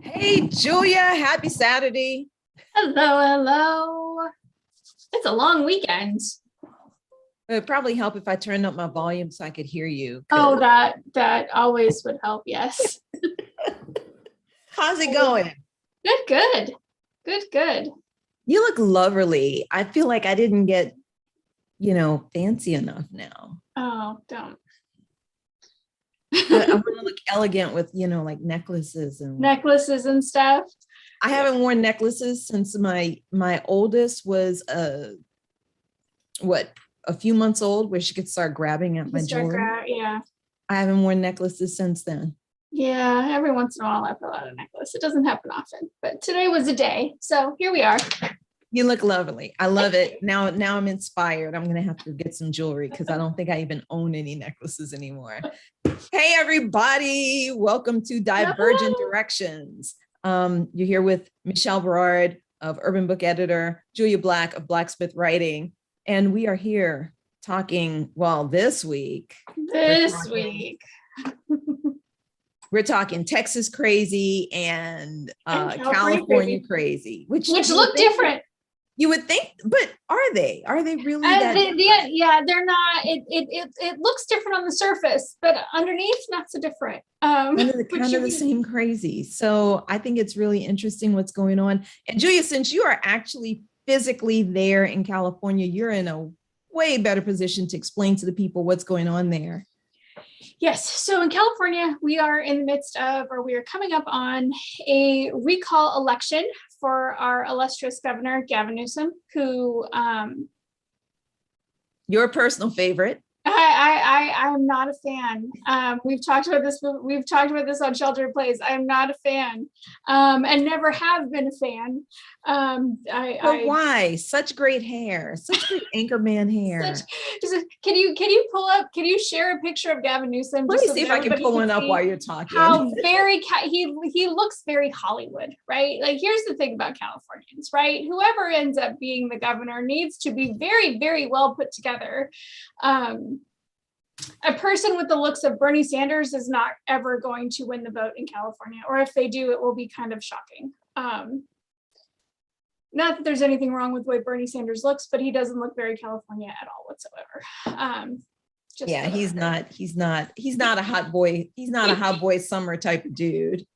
Hey, Julia, happy Saturday. Hello, hello. It's a long weekend. It would probably help if I turned up my volume so I could hear you. Oh, that always would help. Yes. How's it going? Good, good. Good, good. You look lovely. I feel like I didn't get, fancy enough now. Oh, don't. I want to look elegant with, like necklaces and Necklaces and stuff. I haven't worn necklaces since my oldest was a few months old where she could start grabbing at my jewelry. Yeah. I haven't worn necklaces since then. Yeah, every once in a while I pull out a necklace. It doesn't happen often, but today was a day. So here we are. You look lovely. I love it. Now I'm inspired. I'm going to have to get some jewelry because I don't think I even own any necklaces anymore. Hey, everybody. Welcome to Divergent Directions. You're here with Michelle Berard of Urban Book Editor, Julia Black of Blacksmith Writing. And we are here talking, this week. We're talking Texas crazy and California crazy, which look different. You would think, but are they? Are they really yeah, they're not. It looks different on the surface, but underneath, not so different. Kind of the same crazy. So I think it's really interesting what's going on. And Julia, since you are actually physically there in California, you're in a way better position to explain to the people what's going on there. Yes. So in California, we are in the midst of, or we are coming up on a recall election for our illustrious governor, Gavin Newsom, who your personal favorite. I'm not a fan. We've talked about this on Shelter in Place. I'm not a fan, and never have been a fan. Why? Such great hair, such great Anchorman hair. Can you share a picture of Gavin Newsom? Let me see if I can pull one up while you're talking. How he looks very Hollywood, right? Like, here's the thing about Californians, right? Whoever ends up being the governor needs to be very, very well put together. A person with the looks of Bernie Sanders is not ever going to win the vote in California, or if they do, it will be kind of shocking. Not that there's anything wrong with the way Bernie Sanders looks, but he doesn't look very California at all whatsoever. He's not a hot boy. He's not a hot boy summer type of dude.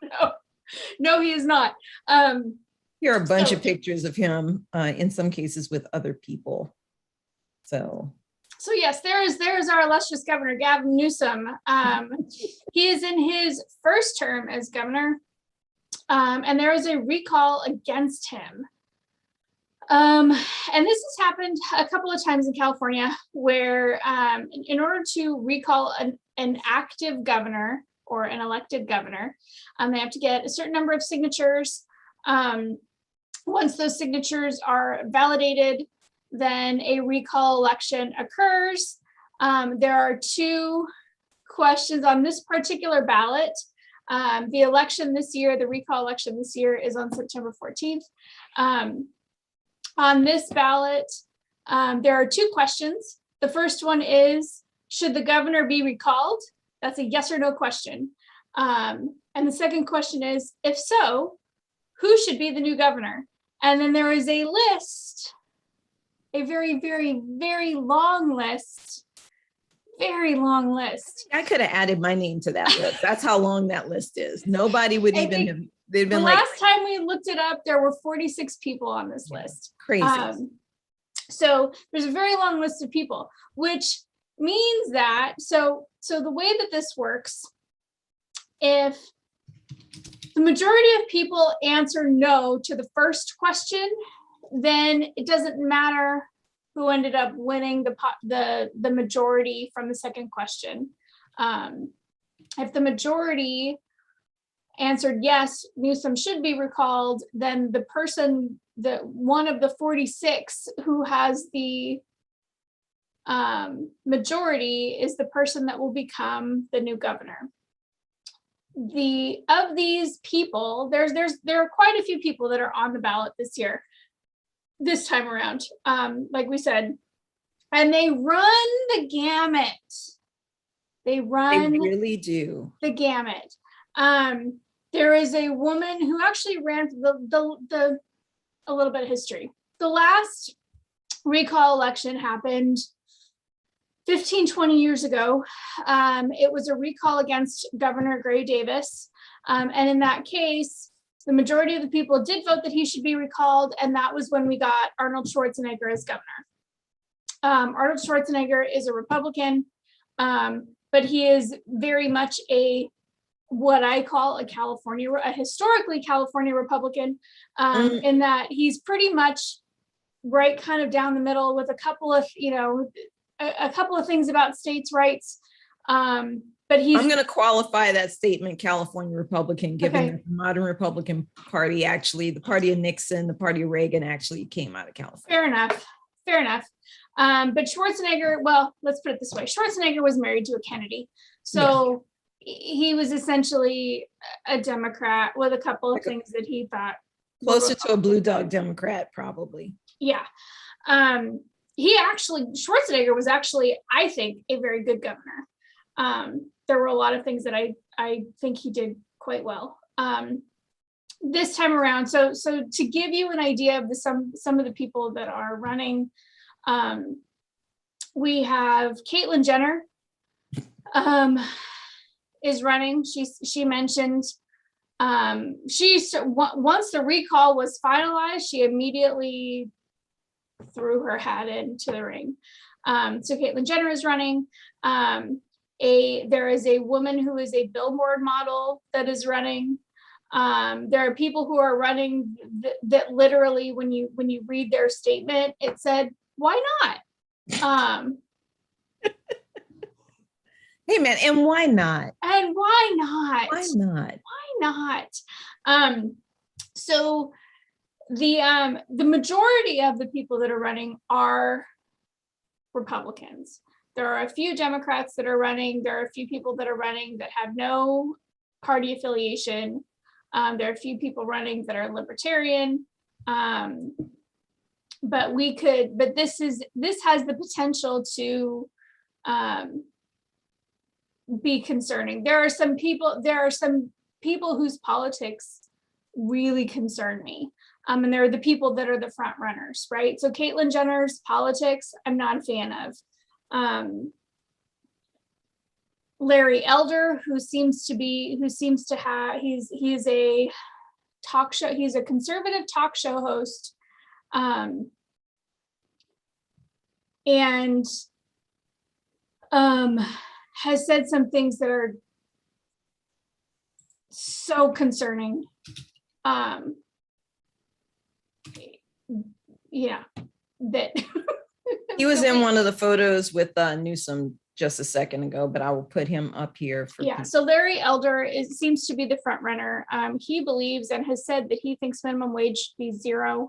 No, he is not. Here are a bunch of pictures of him, in some cases with other people. So yes, there's our illustrious governor, Gavin Newsom. He is in his first term as governor, and there is a recall against him. And this has happened a couple of times in California where in order to recall an active governor or an elected governor, they have to get a certain number of signatures. Once those signatures are validated, then a recall election occurs. There are two questions on this particular ballot. The recall election this year is on September 14th. On this ballot, there are two questions. The first one is, should the governor be recalled? That's a yes or no question. And the second question is, if so, who should be the new governor? And then there is a list, a very, very, very long list. Very long list. I could have added my name to that list. That's how long that list is. Nobody would even have. They'd been like. Last time we looked it up, there were 46 people on this list. Crazy. So there's a very long list of people, which means that so the way that this works, if the majority of people answer no to the first question, then it doesn't matter who ended up winning the majority from the second question. If the majority answered yes, Newsom should be recalled, then the person, one of the 46 who has the majority is the person that will become the new governor. Of these people, there are quite a few people that are on the ballot this time around, like we said, and they run the gamut. They really do the gamut. there is a woman who actually ran the a little bit of history. The last recall election happened 15, 20 years ago. It was a recall against Governor Gray Davis. And in that case, the majority of the people did vote that he should be recalled. And that was when we got Arnold Schwarzenegger as governor. Arnold Schwarzenegger is a Republican, but he is very much what I call a historically California Republican, in that he's pretty much right kind of down the middle with a couple of, a couple of things about states' rights. But I'm going to qualify that statement, California Republican, given that the modern Republican Party, actually, the party of Nixon, the party of Reagan actually came out of California. Fair enough. But Schwarzenegger, well, let's put it this way. Schwarzenegger was married to a Kennedy. So he was essentially a Democrat with a couple of things that he thought. Closer to a blue dog Democrat, probably. Yeah. Schwarzenegger was actually, I think, a very good governor. There were a lot of things that I think he did quite well. This time around, so to give you an idea of some of the people that are running, we have Caitlyn Jenner is running. She mentioned once the recall was finalized, she immediately threw her hat into the ring. So Caitlyn Jenner is running. There is a woman who is a billboard model that is running. There are people who are running that literally, when you read their statement, it said, "Why not?" Hey man, and why not? And why not? Why not? Why not? So the majority of the people that are running are Republicans. There are a few Democrats that are running. There are a few people that are running that have no party affiliation. There are a few people running that are libertarian. But this has the potential to be concerning. There are some people whose politics really concern me. And they're the people that are the front runners, right? So Caitlyn Jenner's politics, I'm not a fan of. Larry Elder, he's a talk show, he's a conservative talk show host. And has said some things that are so concerning. That he was in one of the photos with Newsom just a second ago, but I will put him up here. So Larry Elder seems to be the front runner. He believes and has said that he thinks minimum wage should be $0.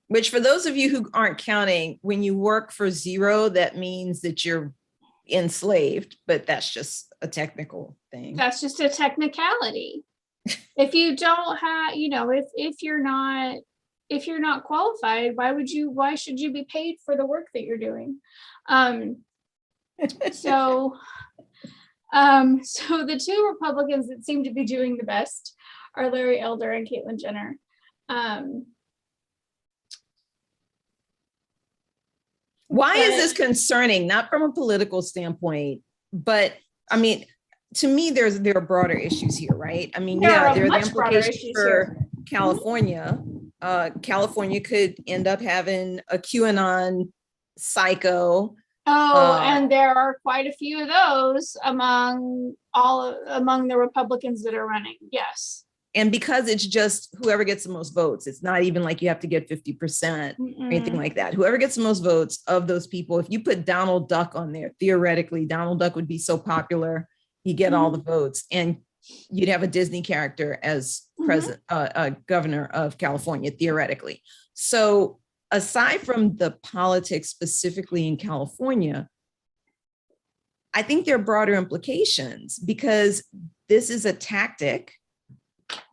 Which, for those of you who aren't counting, when you work for $0, that means that you're enslaved, but that's just a technical thing. That's just a technicality. If you don't have, if you're not qualified, why should you be paid for the work that you're doing? So the two Republicans that seem to be doing the best are Larry Elder and Caitlyn Jenner. Why is this concerning? Not from a political standpoint, but I mean, to me, there are broader issues here, right? I mean, there are the implications for California. California could end up having a QAnon psycho. And there are quite a few of those among the Republicans that are running. Yes. And because it's just whoever gets the most votes, it's not even like you have to get 50% or anything like that. Whoever gets the most votes of those people, if you put Donald Duck on there, theoretically, Donald Duck would be so popular, he'd get all the votes. And you'd have a Disney character as governor of California, theoretically. So aside from the politics specifically in California, I think there are broader implications, because this is a tactic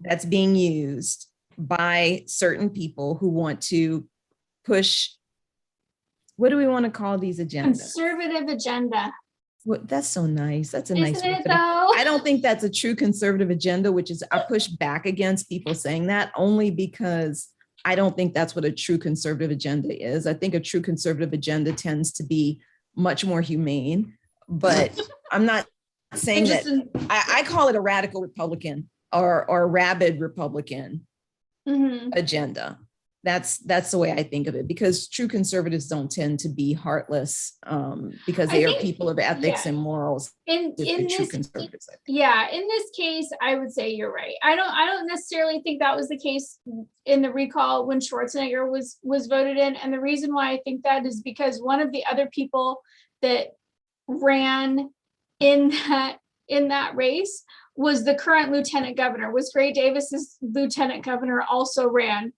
that's being used by certain people who want to push, what do we want to call these agendas? Conservative agenda. Well, that's so nice. That's a nice Isn't way it to put it. though? I don't think that's a true conservative agenda, which is I push back against people saying that only because I don't think that's what a true conservative agenda is. I think a true conservative agenda tends to be much more humane, but I'm not saying that. I call it a radical Republican or a rabid Republican agenda. That's the way I think of it, because true conservatives don't tend to be heartless, because they are people of ethics and morals. In this, conservatives, in this case, I would say you're right. I don't necessarily think that was the case in the recall when Schwarzenegger was voted in, and the reason why I think that is because one of the other people that ran in that race was the current lieutenant governor. Was Gray Davis's lieutenant governor also ran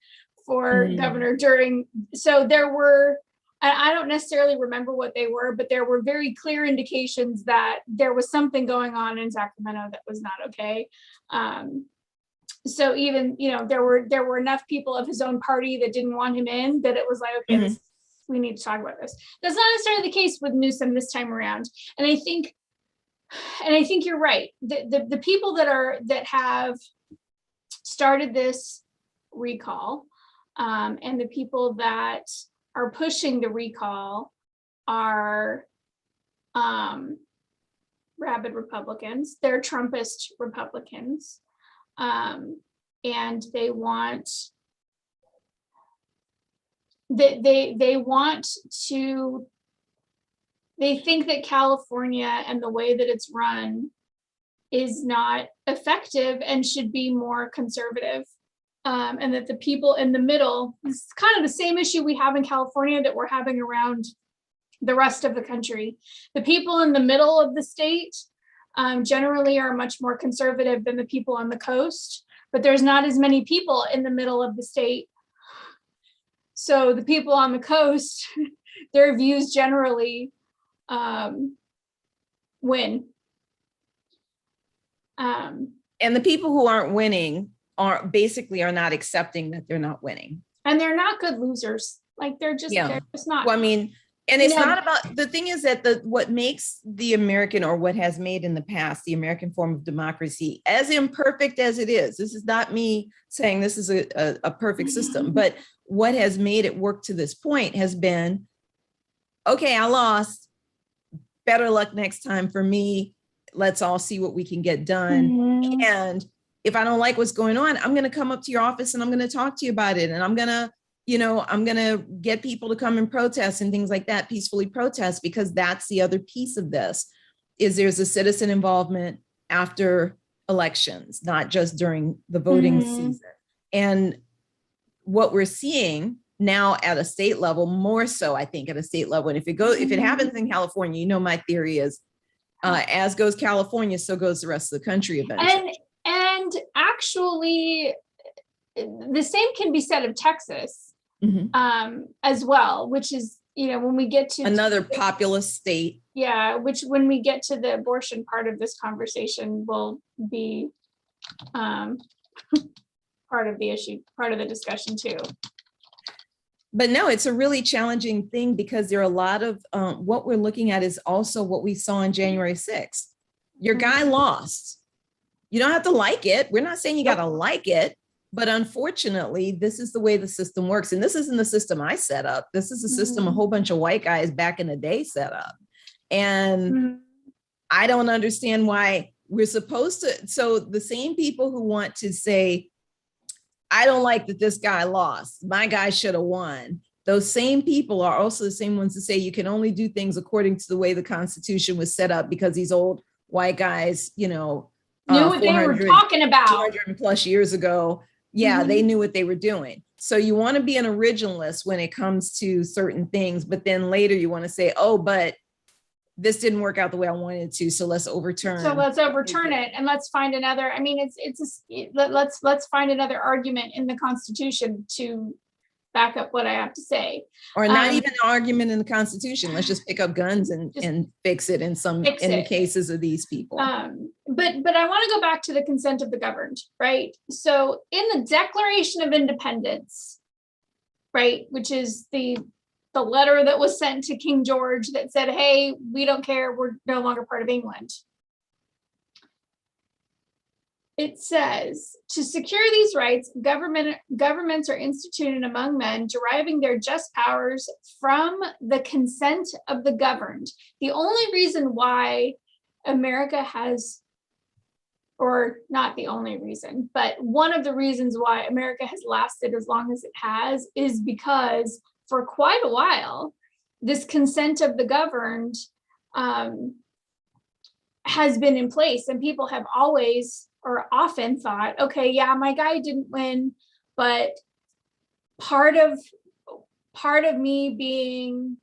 for governor during, so there were, I don't necessarily remember what they were, but there were very clear indications that there was something going on in Sacramento that was not okay. So even, there were enough people of his own party that didn't want him in, that it was like, okay, we need to talk about this. That's not necessarily the case with Newsom this time around. And I think you're right. The people that have started this recall, and the people that are pushing the recall are rabid Republicans. They're Trumpist Republicans, and they want they think that California and the way that it's run is not effective and should be more conservative. And that the people in the middle, it's kind of the same issue we have in California that we're having around the rest of the country. The people in the middle of the state generally are much more conservative than the people on the coast, but there's not as many people in the middle of the state. So the people on the coast, their views generally win. And the people who aren't winning are not accepting that they're not winning. And they're not good losers. Like they're just not. Well, I mean, and it's not about, the thing is that what makes the American, or what has made in the past, the American form of democracy, as imperfect as it is, this is not me saying this is a perfect system, but what has made it work to this point has been, okay, I lost, better luck next time for me. Let's all see what we can get done. And if I don't like what's going on, I'm going to come up to your office and I'm going to talk to you about it. And I'm going to get people to come and protest and things like that, peacefully protest, because that's the other piece of this, is there's a citizen involvement after elections, not just during the voting season. And what we're seeing now at a state level, more so, I think, at a state level. And if it happens in California, my theory is, as goes California, so goes the rest of the country eventually. And actually, the same can be said of Texas as well, which is, when we get to another populous state. Yeah, which when we get to the abortion part of this conversation will be part of the issue, part of the discussion too. But no, it's a really challenging thing, because there are a lot of what we're looking at is also what we saw on January 6th. Your guy lost. You don't have to like it. We're not saying you got to like it, but unfortunately, this is the way the system works. And this isn't the system I set up. This is a system a whole bunch of white guys back in the day set up. And I don't understand why we're supposed to. So the same people who want to say, I don't like that this guy lost, my guy should have won, those same people are also the same ones to say you can only do things according to the way the Constitution was set up, because these old white guys, knew what they were talking about 200 plus years ago. Yeah, they knew what they were doing. So you want to be an originalist when it comes to certain things, but then later you want to say, oh, but this didn't work out the way I wanted it to, so let's overturn. So let's overturn it, and let's find another. I mean, let's find another argument in the Constitution to back up what I have to say. Or not even an argument in the Constitution. Let's just pick up guns and fix it in the cases of these people. But I want to go back to the consent of the governed, right? So in the Declaration of Independence, right, which is the the letter that was sent to King George that said, hey, we don't care, we're no longer part of England. It says, to secure these rights, governments are instituted among men, deriving their just powers from the consent of the governed. The only reason why America has, or not the only reason, but one of the reasons why America has lasted as long as it has is because for quite a while, this consent of the governed has been in place, and people have always or often thought, okay, yeah, my guy didn't win, but part of me being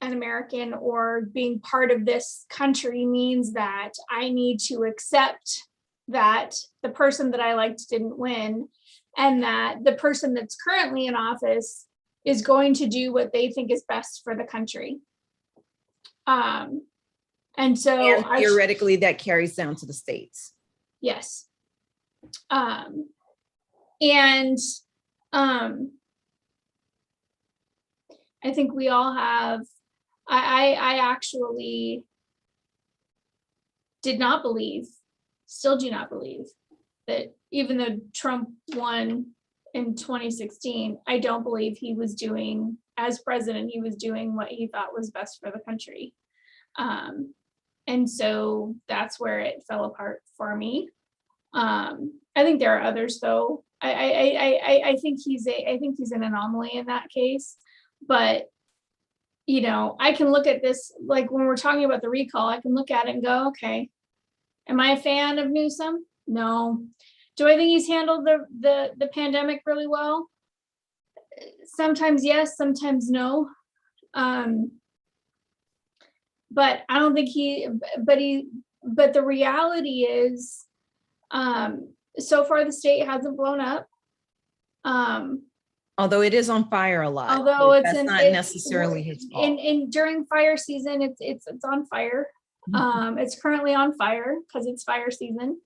an American or being part of this country means that I need to accept that the person that I liked didn't win, and that the person that's currently in office is going to do what they think is best for the country. And so theoretically that carries down to the states. Yes. I think we all have, I actually did not believe, still do not believe, that even though Trump won in 2016, I don't believe he was doing, as president, he was doing what he thought was best for the country. And so that's where it fell apart for me. I think there are others though. I think he's an anomaly in that case. But you know, I can look at this, like when we're talking about the recall, I can look at it and go, okay, am I a fan of Newsom? No. Do I think he's handled the pandemic really well? Sometimes yes, sometimes no. But I don't think but the reality is, so far the state hasn't blown up. Although it is on fire a lot. Although that's not necessarily his fault. During fire season, it's on fire. Mm-hmm. It's currently on fire because it's fire season.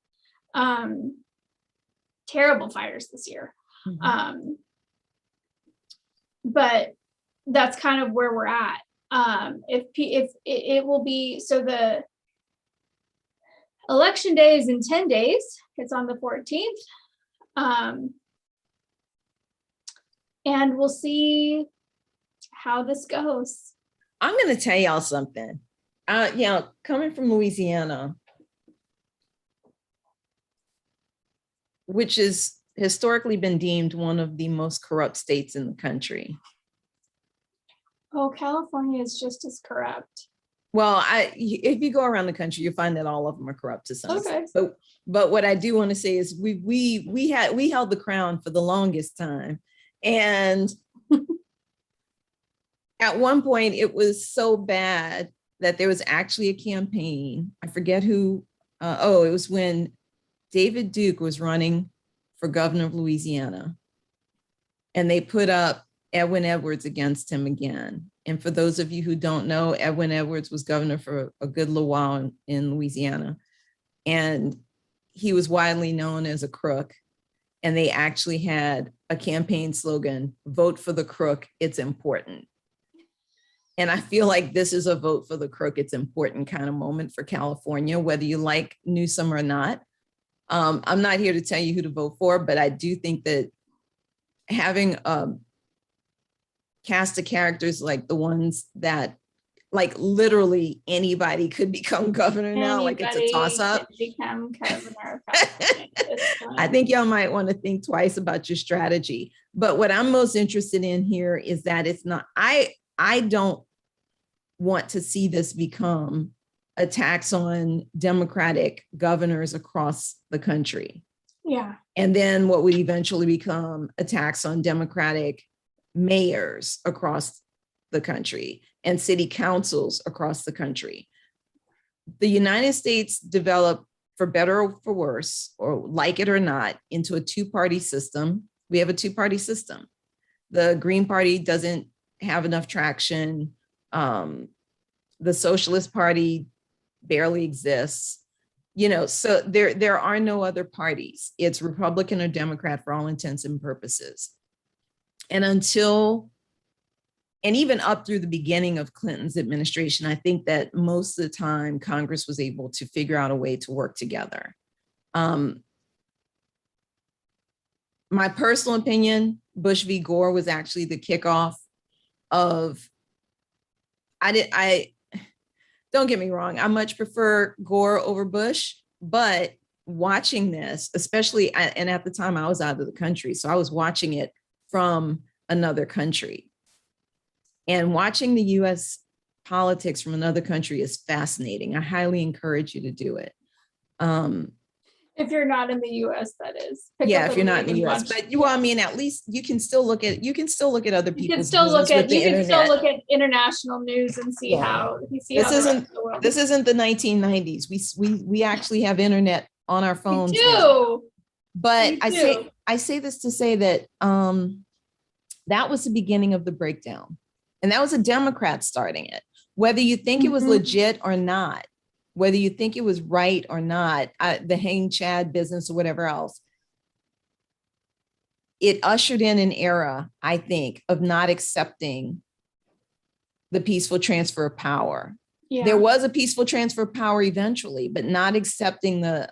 Terrible fires this year. Mm-hmm. But that's kind of where we're at. If it will be, so the election day is in 10 days. It's on the 14th. And we'll see how this goes. I'm going to tell y'all something. Coming from Louisiana, which has historically been deemed one of the most corrupt states in the country. Oh, California is just as corrupt. Well, if you go around the country, you'll find that all of them are corrupt to some extent. But what I do want to say is we held the crown for the longest time. And at one point it was so bad that there was actually a campaign. I forget who, it was when David Duke was running for governor of Louisiana. And they put up Edwin Edwards against him again. And for those of you who don't know, Edwin Edwards was governor for a good little while in Louisiana. And he was widely known as a crook. And they actually had a campaign slogan, vote for the crook, it's important. And I feel like this is a vote for the crook, it's important kind of moment for California, whether you like Newsom or not. I'm not here to tell you who to vote for, but I do think that having a cast of characters like the ones that, like literally anybody could become governor now, like it's a toss-up. Become governor. I think y'all might want to think twice about your strategy. But what I'm most interested in here is that it's not, I don't want to see this become a tax on Democratic governors across the country. Yeah. And then what would eventually become a tax on Democratic mayors across the country and city councils across the country. The United States developed, for better or for worse, or like it or not, into a two-party system. We have a two-party system. The Green Party doesn't have enough traction. The Socialist Party barely exists. So there are no other parties. It's Republican or Democrat for all intents and purposes. And until and even up through the beginning of Clinton's administration, I think that most of the time Congress was able to figure out a way to work together. My personal opinion, Bush v. Gore was actually the kickoff of, I don't get me wrong, I much prefer Gore over Bush, but watching this, especially, and at the time I was out of the country, so I was watching it from another country. And watching the US politics from another country is fascinating. I highly encourage you to do it. If you're not in the US, that is. Yeah, if you're not in the US, but you, well, I mean, at least you can still look at, other people's, you can still look at international news and see how this isn't the 1990s. We actually have internet on our phones. We do. But I say this to say that that was the beginning of the breakdown. And that was a Democrat starting it. Whether you think it was legit or not, whether you think it was right or not, the hang Chad business or whatever else, it ushered in an era, I think, of not accepting the peaceful transfer of power. Yeah. There was a peaceful transfer of power eventually, but not accepting the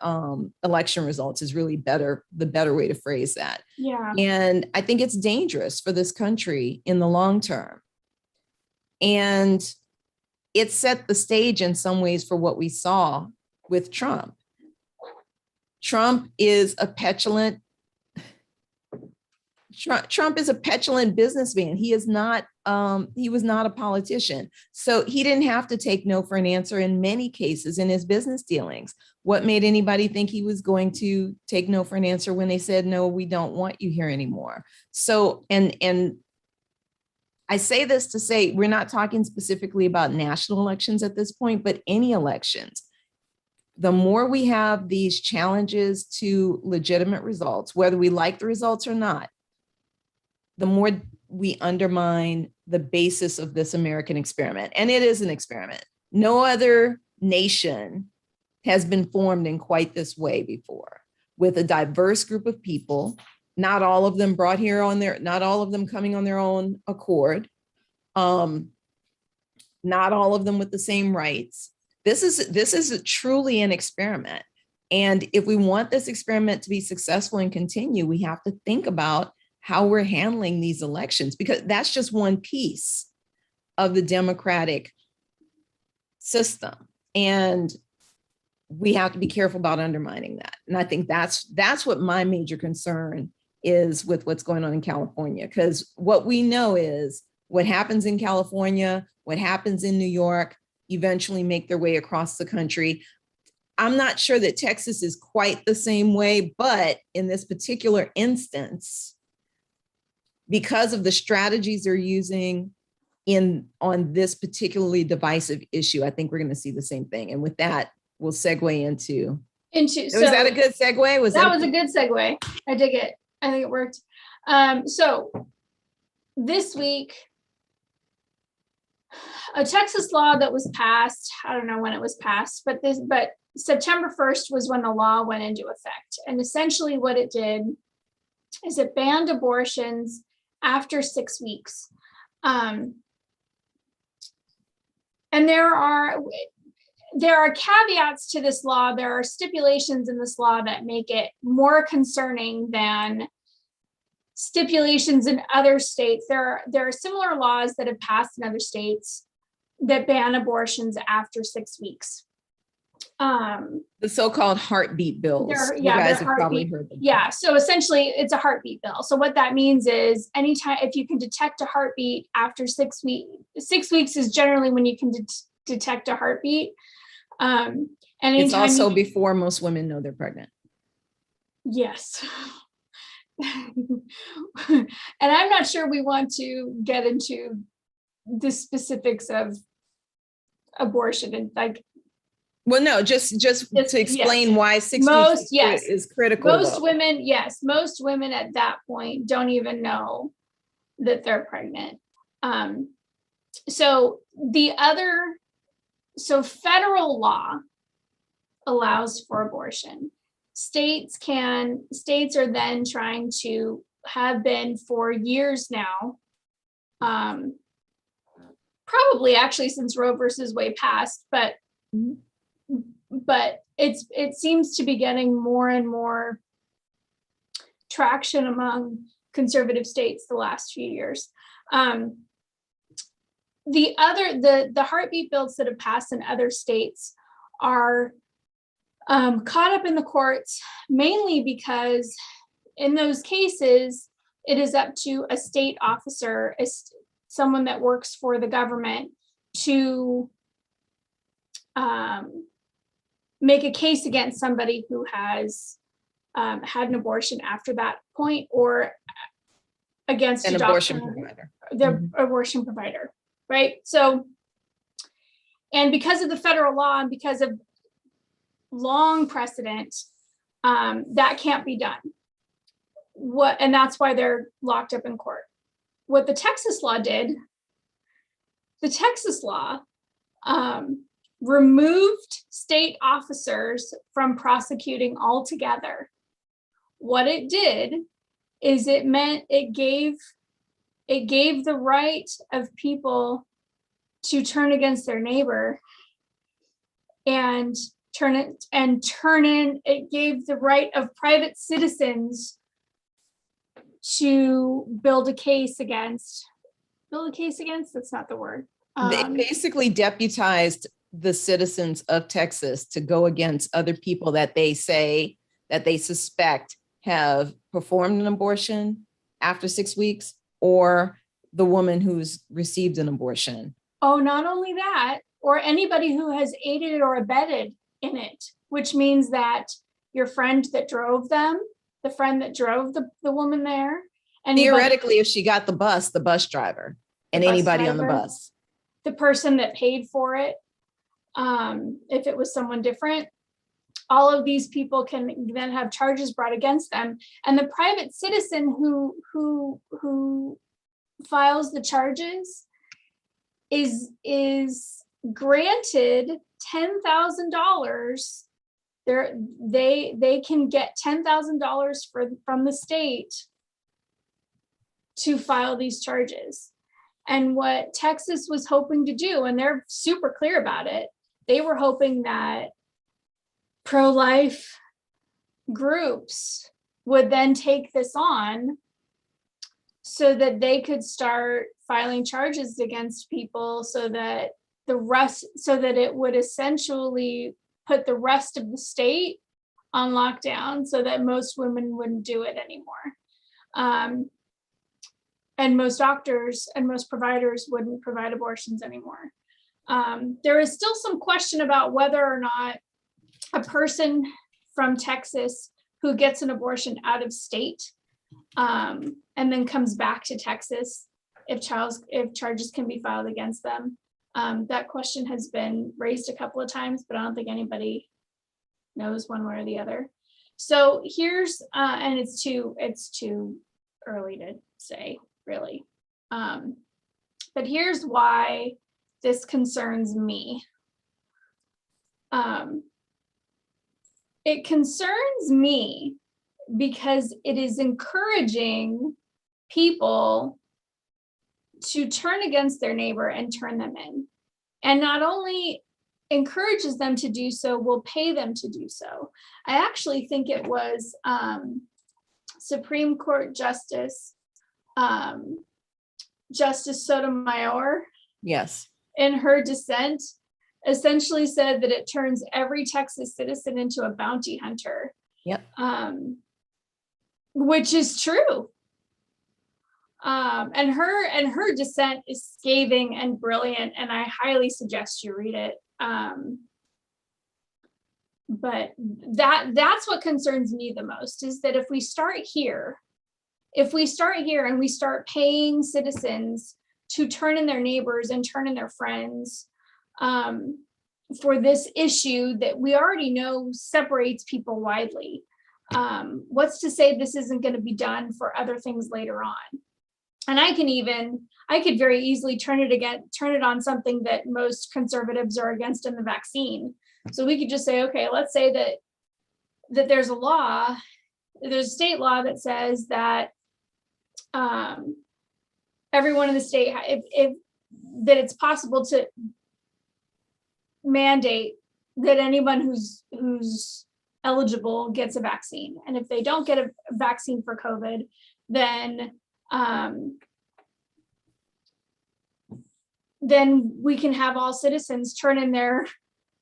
election results is really the better way to phrase that. Yeah. And I think it's dangerous for this country in the long term. And it set the stage in some ways for what we saw with Trump. Trump is a petulant businessman. He is not, he was not a politician. So he didn't have to take no for an answer in many cases in his business dealings. What made anybody think he was going to take no for an answer when they said, no, we don't want you here anymore? So, and I say this to say, we're not talking specifically about national elections at this point, but any elections. The more we have these challenges to legitimate results, whether we like the results or not, the more we undermine the basis of this American experiment. And it is an experiment. No other nation has been formed in quite this way before, with a diverse group of people, not all of them brought here on their, not all of them coming on their own accord, not all of them with the same rights. This is truly an experiment. And if we want this experiment to be successful and continue, we have to think about how we're handling these elections, because that's just one piece of the democratic system. And we have to be careful about undermining that. And I think that's what my major concern is with what's going on in California, because what we know is what happens in California, what happens in New York, eventually make their way across the country. I'm not sure that Texas is quite the same way, but in this particular instance, because of the strategies they're using on this particularly divisive issue, I think we're going to see the same thing. And with that, we'll segue into. Was that a good segue? That was a good segue. I dig it. I think it worked. So this week, a Texas law that was passed, I don't know when it was passed, but September 1st was when the law went into effect. And essentially what it did is it banned abortions after 6 weeks. And there are caveats to this law. There are stipulations in this law that make it more concerning than stipulations in other states. There are similar laws that have passed in other states that ban abortions after 6 weeks. The so-called heartbeat bills. You guys have probably heard them. Yeah, so essentially it's a heartbeat bill. So what that means is anytime, if you can detect a heartbeat after 6 weeks, 6 weeks is generally when you can detect a heartbeat. And it's also before most women know they're pregnant. Yes. And I'm not sure we want to get into the specifics of abortion and like. Well, no, just to explain why 6 weeks is critical. Most women at that point don't even know that they're pregnant. So federal law allows for abortion. States are then trying to, have been for years now, probably actually since Roe versus Wade passed, but it seems to be getting more and more traction among conservative states the last few years. The heartbeat bills that have passed in other states are caught up in the courts, mainly because in those cases, it is up to a state officer, someone that works for the government, to make a case against somebody who has had an abortion after that point, or against an a abortion doctor, provider. the abortion provider, right? So, and because of the federal law and because of long precedent, that can't be done. And that's why they're locked up in court. What the Texas law did, the Texas law removed state officers from prosecuting altogether. What it did is it gave the right of people to turn against their neighbor and it gave the right of private citizens to build a case against, that's not the word. They basically deputized the citizens of Texas to go against other people that they say that they suspect have performed an abortion after 6 weeks, or the woman who's received an abortion. Oh, not only that, or anybody who has aided or abetted in it, which means that your friend that drove them, the friend that drove the woman there. Theoretically, if she got the bus driver and anybody on the bus. The person that paid for it, if it was someone different, all of these people can then have charges brought against them. And the private citizen who files the charges is granted $10,000. They can get $10,000 from the state to file these charges. And what Texas was hoping to do, and they're super clear about it, they were hoping that pro-life groups would then take this on so that they could start filing charges against people, so that it would essentially put the rest of the state on lockdown, so that most women wouldn't do it anymore. And most doctors and most providers wouldn't provide abortions anymore. There is still some question about whether or not a person from Texas who gets an abortion out of state and then comes back to Texas, if charges can be filed against them. That question has been raised a couple of times, but I don't think anybody knows one way or the other. So here's, and it's too early to say, really. But here's why this concerns me. It concerns me because it is encouraging people to turn against their neighbor and turn them in. And not only encourages them to do so, will pay them to do so. I actually think it was Supreme Court Justice Sotomayor, yes, in her dissent, essentially said that it turns every Texas citizen into a bounty hunter. Yep. Which is true. And her dissent is scathing and brilliant, and I highly suggest you read it. But that's what concerns me the most, is that if we start here and we start paying citizens to turn in their neighbors and turn in their friends for this issue that we already know separates people widely, what's to say this isn't going to be done for other things later on? And I could very easily turn it on something that most conservatives are against in the vaccine. So we could just say, okay, let's say that there's a state law that says that everyone in the state, that it's possible to mandate that anyone who's eligible gets a vaccine. And if they don't get a vaccine for COVID, then we can have all citizens turn in their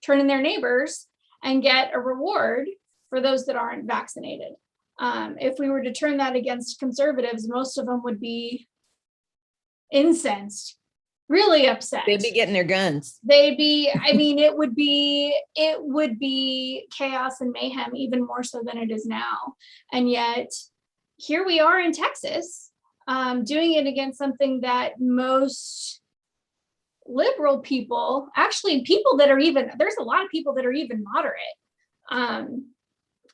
neighbors and get a reward for those that aren't vaccinated. If we were to turn that against conservatives, most of them would be incensed, really upset. They'd be getting their guns. It would be chaos and mayhem, even more so than it is now. And yet here we are in Texas, doing it against something that most liberal people, actually people that are even, there's a lot of people that are even moderate,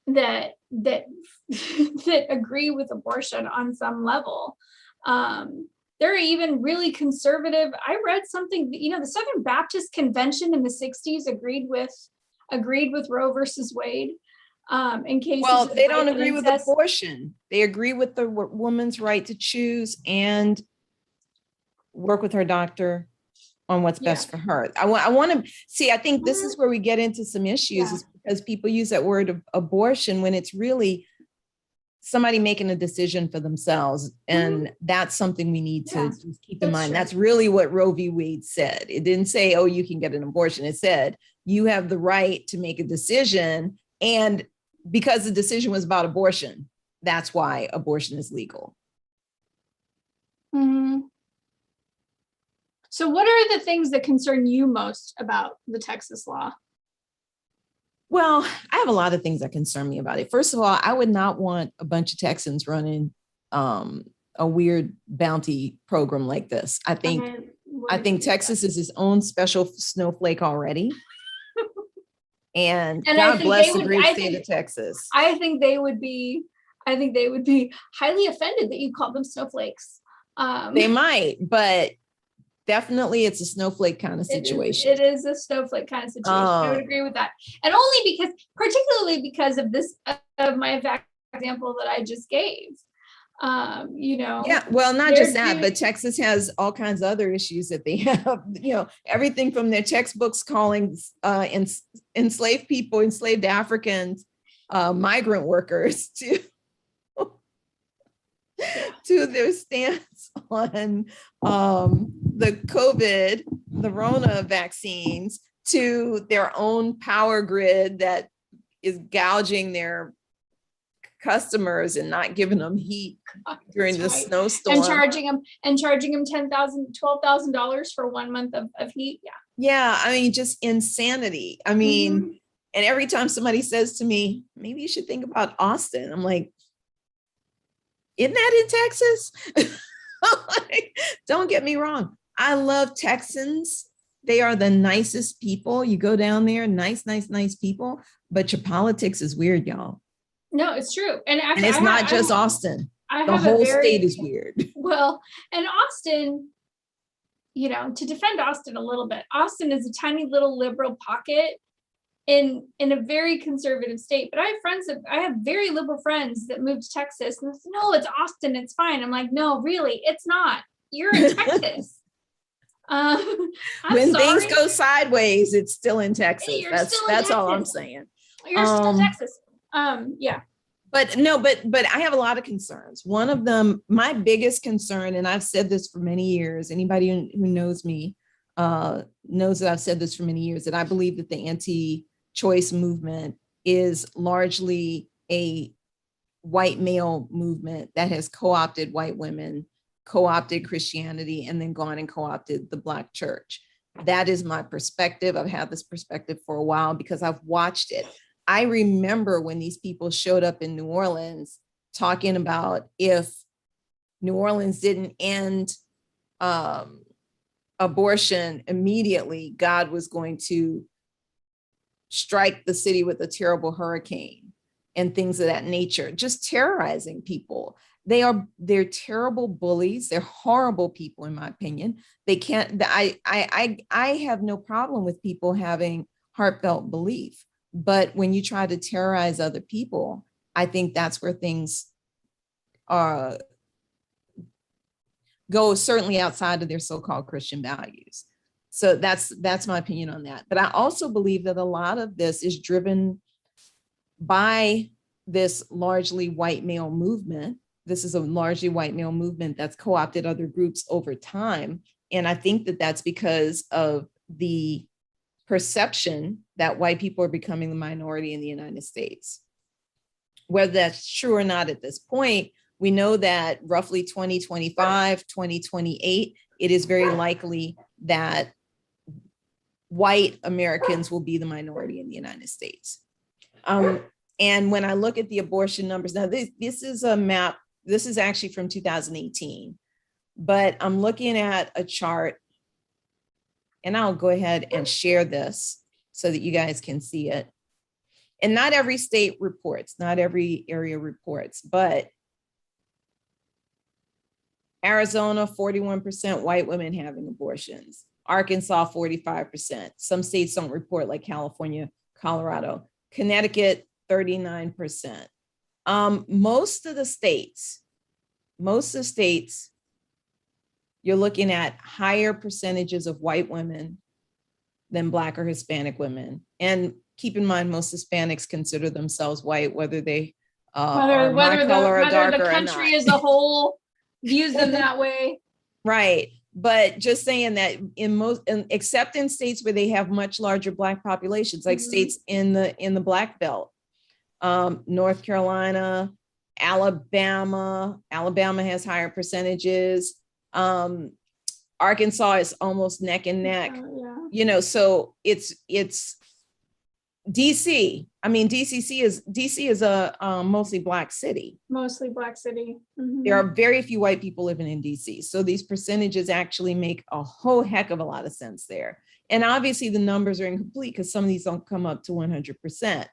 that that agree with abortion on some level. There are even really conservative. I read something, the Southern Baptist Convention in the 60s agreed with Roe versus Wade. In cases, well, they don't agree with abortion. They agree with the woman's right to choose and work with her doctor on what's best for her. I want to see, I think this is where we get into some issues, is because people use that word abortion when it's really somebody making a decision for themselves. And that's something we need to just keep in mind. True. That's really what Roe v. Wade said. It didn't say, oh, you can get an abortion. It said, you have the right to make a decision. And because the decision was about abortion, that's why abortion is legal. Mm-hmm. So what are the things that concern you most about the Texas law? Well, I have a lot of things that concern me about it. First of all, I would not want a bunch of Texans running a weird bounty program like this. I think Texas is its own special snowflake already. And God bless the great state of Texas. I think they would be highly offended that you called them snowflakes. They might, but definitely it's a snowflake kind of situation. It is a snowflake kind of situation. I would agree with that. And particularly because of this, of my exact example that I just gave. Yeah, well, not just that, but Texas has all kinds of other issues that they have, everything from their textbooks calling enslaved Africans, migrant workers to their stance on the Rona vaccines, to their own power grid that is gouging their customers and not giving them heat during the snowstorm, and charging them $10,000, $12,000 for 1 month of heat. Yeah. I mean, just insanity. I mean, and every time somebody says to me, maybe you should think about Austin, I'm like, isn't that in Texas? Don't get me wrong. I love Texans. They are the nicest people. You go down there, nice people, but your politics is weird, y'all. No, it's true. And actually, it's not just Austin. The whole state is weird. Well, and Austin, to defend Austin a little bit, Austin is a tiny little liberal pocket in a very conservative state. But I have very liberal friends that moved to Texas and they say, no, it's Austin, it's fine. I'm like, no, really, it's not. You're in Texas. When things go sideways, it's still in Texas. That's all I'm saying. You're still in Texas. Yeah. But I have a lot of concerns. One of them, my biggest concern, and I've said this for many years, anybody who knows me knows that I've said this for many years, that I believe that the anti-choice movement is largely a white male movement that has co-opted white women, co-opted Christianity, and then gone and co-opted the Black church. That is my perspective. I've had this perspective for a while because I've watched it. I remember when these people showed up in New Orleans talking about if New Orleans didn't end abortion immediately, God was going to strike the city with a terrible hurricane and things of that nature, just terrorizing people. They're terrible bullies. They're horrible people, in my opinion. They can't, I have no problem with people having heartfelt belief. But when you try to terrorize other people, I think that's where things go certainly outside of their so-called Christian values. So that's my opinion on that. But I also believe that a lot of this is driven by this largely white male movement. This is a largely white male movement that's co-opted other groups over time. And I think that that's because of the perception that white people are becoming the minority in the United States. Whether that's true or not at this point, we know that roughly 2025, 2028, it is very likely that white Americans will be the minority in the United States. And when I look at the abortion numbers, now this is a map, this is actually from 2018, but I'm looking at a chart, and I'll go ahead and share this so that you guys can see it. And not every state reports, not every area reports, but Arizona, 41% white women having abortions. Arkansas, 45%. Some states don't report, like California, Colorado. Connecticut, 39%. Most of the states, you're looking at higher percentages of white women than Black or Hispanic women. And keep in mind, most Hispanics consider themselves white, whether they are my color or darker or not. Whether the country as a whole views them that way. Right. But just saying that except in states where they have much larger Black populations, like states in the Black Belt, North Carolina, Alabama has higher percentages. Arkansas is almost neck and neck. You know, so it's DC. I mean, DC is a mostly Black city. Mostly Black city. Mm-hmm. There are very few white people living in DC. So these percentages actually make a whole heck of a lot of sense there. And obviously the numbers are incomplete because some of these don't come up to 100%.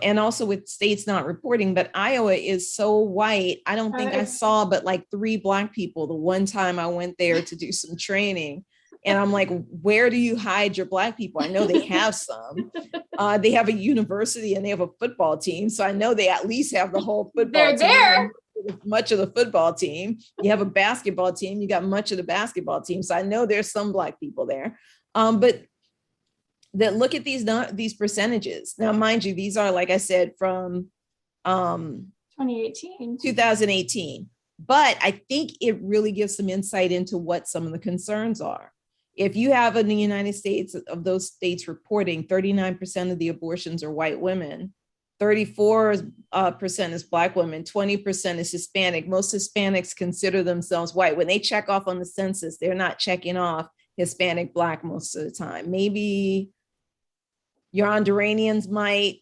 And also with states not reporting, but Iowa is so white. I don't think I saw but like 3 Black people the one time I went there to do some training. And I'm like, where do you hide your Black people? I know they have some. They have a university and they have a football team. So I know they at least have the whole football team. They're there. Much of the football team. You have a basketball team. You got much of the basketball team. So I know there's some Black people there. But look at these percentages. Now, mind you, these are, like I said, from 2018. But I think it really gives some insight into what some of the concerns are. If you have in the United States, of those states reporting, 39% of the abortions are white women, 34% is Black women, 20% is Hispanic. Most Hispanics consider themselves white. When they check off on the census, they're not checking off Hispanic, Black most of the time. Maybe your Honduranians might,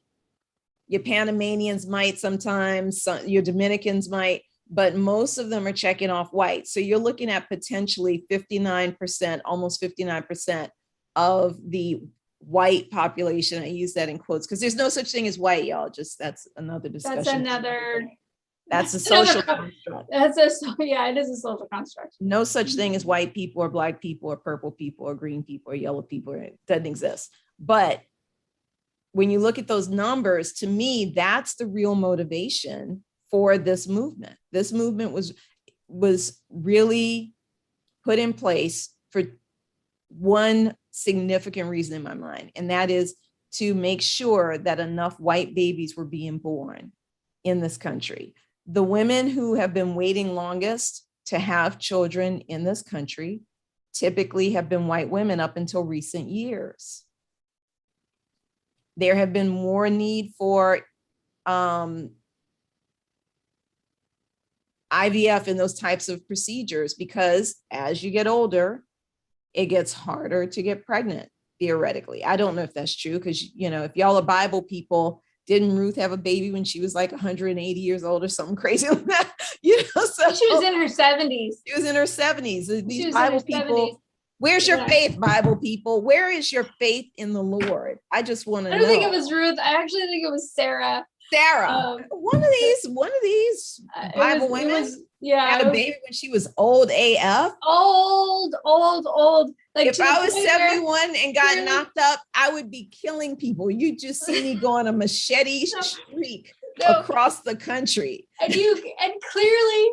your Panamanians might sometimes, your Dominicans might, but most of them are checking off white. So you're looking at potentially 59%, almost 59% of the white population. I use that in quotes because there's no such thing as white, y'all. Just that's another discussion. That's a social construct. It is a social construct. No such thing as white people or Black people or purple people or green people or yellow people. It doesn't exist. But when you look at those numbers, to me, that's the real motivation for this movement. This movement was really put in place for one significant reason in my mind, and that is to make sure that enough white babies were being born in this country. The women who have been waiting longest to have children in this country typically have been white women up until recent years. There have been more need for IVF and those types of procedures because as you get older, it gets harder to get pregnant, theoretically. I don't know if that's true because, you know, if y'all are Bible people, didn't Ruth have a baby when she was like 180 years old or something crazy like that? You know, so she was in her 70s. She was in her 70s. These Bible people, 70s. Where's your faith, Bible people? Where is your faith in the Lord? I just want to know. I don't think it was Ruth. I actually think it was Sarah. One of these Bible women had a baby when she was old AF. Old. Like if I was 71 and got knocked up, I would be killing people. You just see me go on a machete streak across the country. And clearly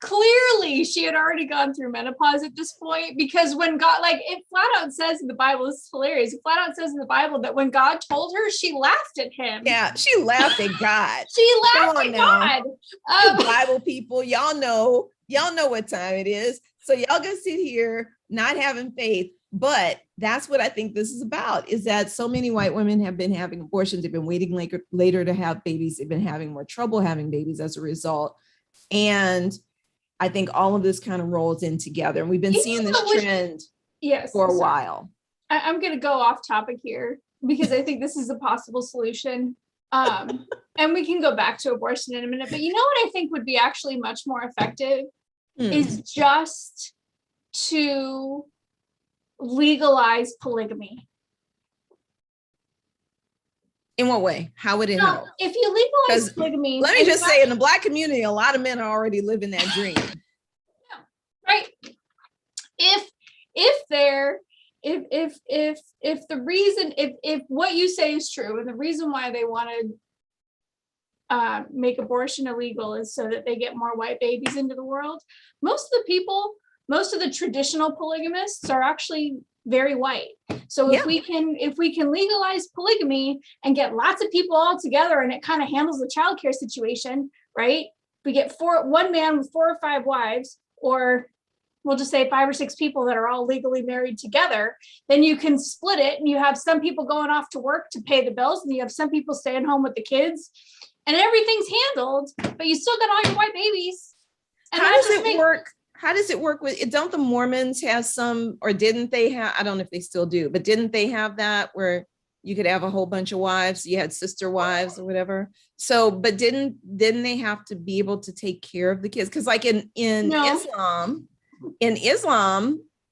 clearly she had already gone through menopause at this point, because when God, like, it flat out says in the Bible, this is hilarious, it flat out says in the Bible that when God told her, she laughed at him. Yeah, she laughed at God. She laughed at God. You Bible people, y'all know what time it is. So y'all gonna sit here not having faith. But that's what I think this is about, is that so many white women have been having abortions. They've been waiting later to have babies. They've been having more trouble having babies as a result. And I think all of this kind of rolls in together. And we've been seeing this trend for a while. I'm going to go off topic here because I think this is a possible solution. And we can go back to abortion in a minute. But you know what I think would be actually much more effective is just to legalize polygamy. In what way? How would it help? If you legalize polygamy, let me just say, in the Black community, a lot of men are already living that dream. Right. If what you say is true, and the reason why they want to make abortion illegal is so that they get more white babies into the world, most of the traditional polygamists are actually very white. So if we can legalize polygamy and get lots of people all together, and it kind of handles the childcare situation, right? We get one man with 4 or 5 wives, or we'll just say 5 or 6 people that are all legally married together, then you can split it, and you have some people going off to work to pay the bills, and you have some people staying home with the kids, and everything's handled, but you still got all your white babies. And how does it work? How does it work with, don't the Mormons have some, or didn't they have, I don't know if they still do, but didn't they have that where you could have a whole bunch of wives, you had sister wives or whatever? So, but didn't they have to be able to take care of the kids? Because like in Islam,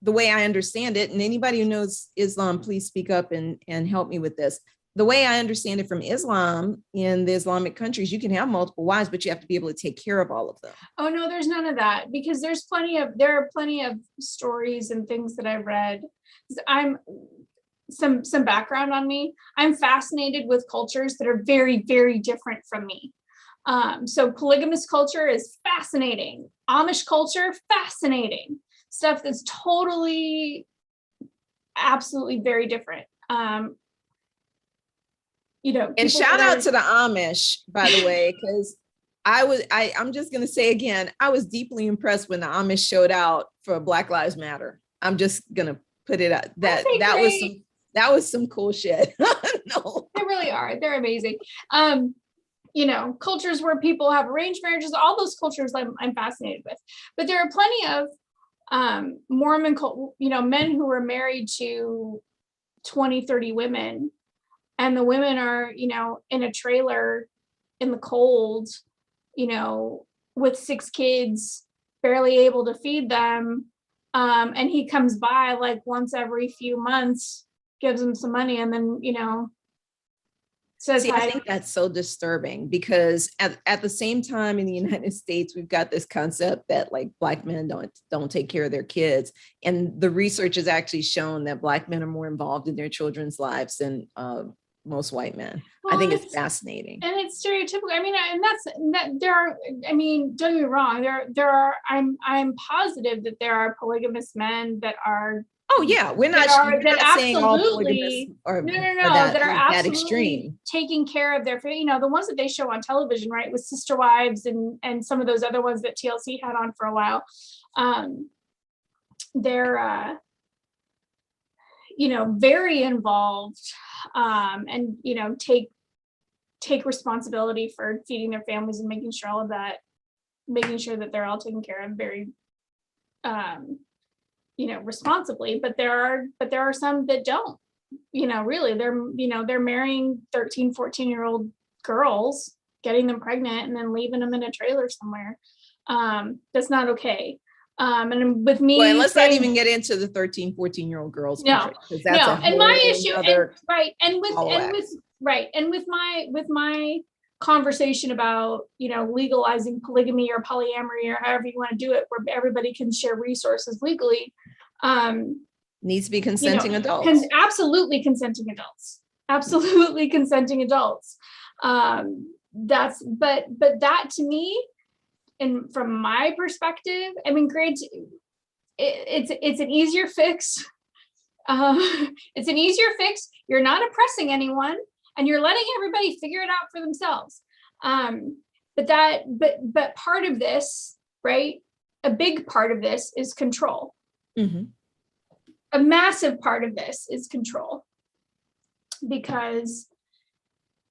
the way I understand it, and anybody who knows Islam, please speak up and help me with this. The way I understand it from Islam, in the Islamic countries, you can have multiple wives, but you have to be able to take care of all of them. Oh no, there's none of that, because there are plenty of stories and things that I've read. I'm some background on me. I'm fascinated with cultures that are very, very different from me. So polygamous culture is fascinating. Amish culture, fascinating. Stuff that's totally, absolutely very different. And shout out to the Amish, by the way, because I'm just going to say again, I was deeply impressed when the Amish showed out for Black Lives Matter. I'm just going to put it out that was some cool shit. No, they really are. They're amazing. Cultures where people have arranged marriages, all those cultures I'm fascinated with. But there are plenty of Mormon, men who are married to 20, 30 women. And the women are, in a trailer in the cold, with 6 kids, barely able to feed them. And he comes by like once every few months, gives them some money, and then, says, See, I think that's so disturbing, because at the same time in the United States, we've got this concept that like Black men don't take care of their kids. And the research has actually shown that Black men are more involved in their children's lives than most white men. Well, I think it's fascinating. And it's stereotypical. I mean, don't get me wrong. There are, I'm positive that there are polygamous men that are. Oh yeah. We're not saying all polygamists are that are absolutely that extreme. Taking care of their, the ones that they show on television, right? With Sister Wives and some of those other ones that TLC had on for a while. They're, very involved, and take responsibility for feeding their families and making sure that they're all taken care of very responsibly. But there are some that don't, really. They're marrying 13, 14-year-old girls, getting them pregnant, and then leaving them in a trailer somewhere. That's not okay. And with me, let's not even get into the 13, 14-year-old girls. No. And my issue, with my conversation about, legalizing polygamy or polyamory or however you want to do it, where everybody can share resources legally, needs to be consenting adults. Absolutely consenting adults. Absolutely consenting adults. But that to me and from my perspective, I mean, great. It's an easier fix. It's an easier fix. You're not oppressing anyone, and you're letting everybody figure it out for themselves. But part of this, right? A big part of this is control. Mm-hmm. A massive part of this is control, because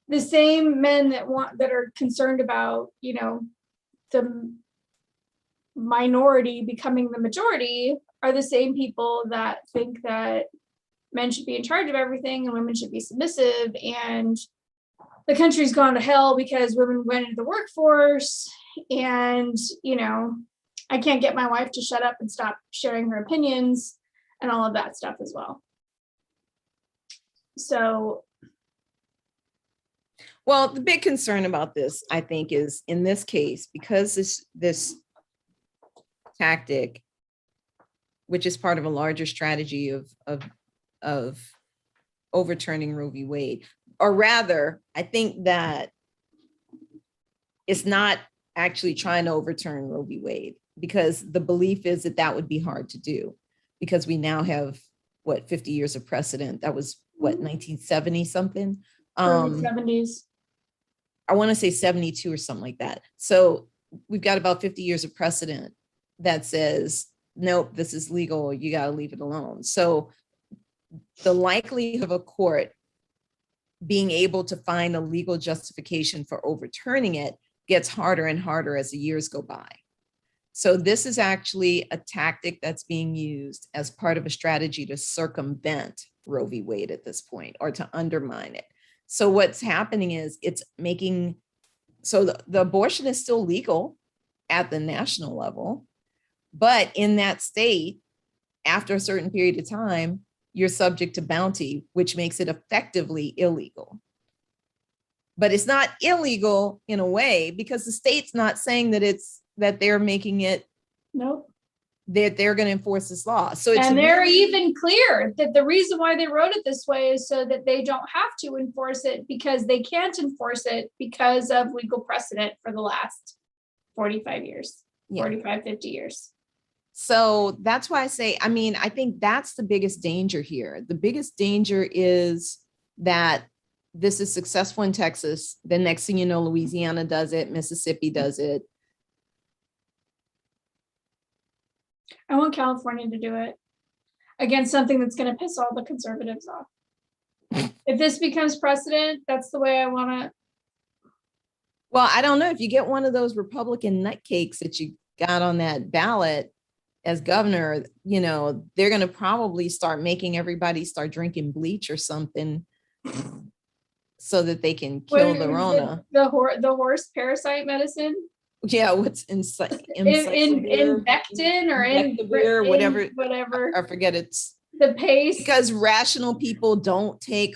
the same men that are concerned about, the minority becoming the majority are the same people that think that men should be in charge of everything and women should be submissive, and the country's gone to hell because women went into the workforce, and I can't get my wife to shut up and stop sharing her opinions and all of that stuff as well. So, well, the big concern about this, I think, is in this case, because this tactic, which is part of a larger strategy of overturning Roe v. Wade, or rather, I think that it's not actually trying to overturn Roe v. Wade, because the belief is that would be hard to do, because we now have 50 years of precedent. That was 1970 something. 70s. I want to say 72 or something like that. So we've got about 50 years of precedent that says, nope, this is legal. You got to leave it alone. So the likelihood of a court being able to find a legal justification for overturning it gets harder and harder as the years go by. So this is actually a tactic that's being used as part of a strategy to circumvent Roe v. Wade at this point, or to undermine it. So what's happening is the abortion is still legal at the national level, but in that state, after a certain period of time, you're subject to bounty, which makes it effectively illegal. But it's not illegal in a way, because the state's not saying that they're making it. Nope. That they're going to enforce this law. So and they're even clear that the reason why they wrote it this way is so that they don't have to enforce it, because they can't enforce it because of legal precedent for the last 45 years, 45, 50 years. So that's why I say, I think that's the biggest danger here. The biggest danger is that this is successful in Texas. The next thing you know, Louisiana does it, Mississippi does it. I want California to do it against something that's going to piss all the conservatives off. If this becomes precedent, that's the way I want to. Well, I don't know. If you get one of those Republican nutcakes that you got on that ballot as governor, they're going to probably start making everybody start drinking bleach or something so that they can kill the Rona. The horse parasite medicine. Yeah, what's inside Invectin or whatever. I forget it's the paste. Because rational people don't take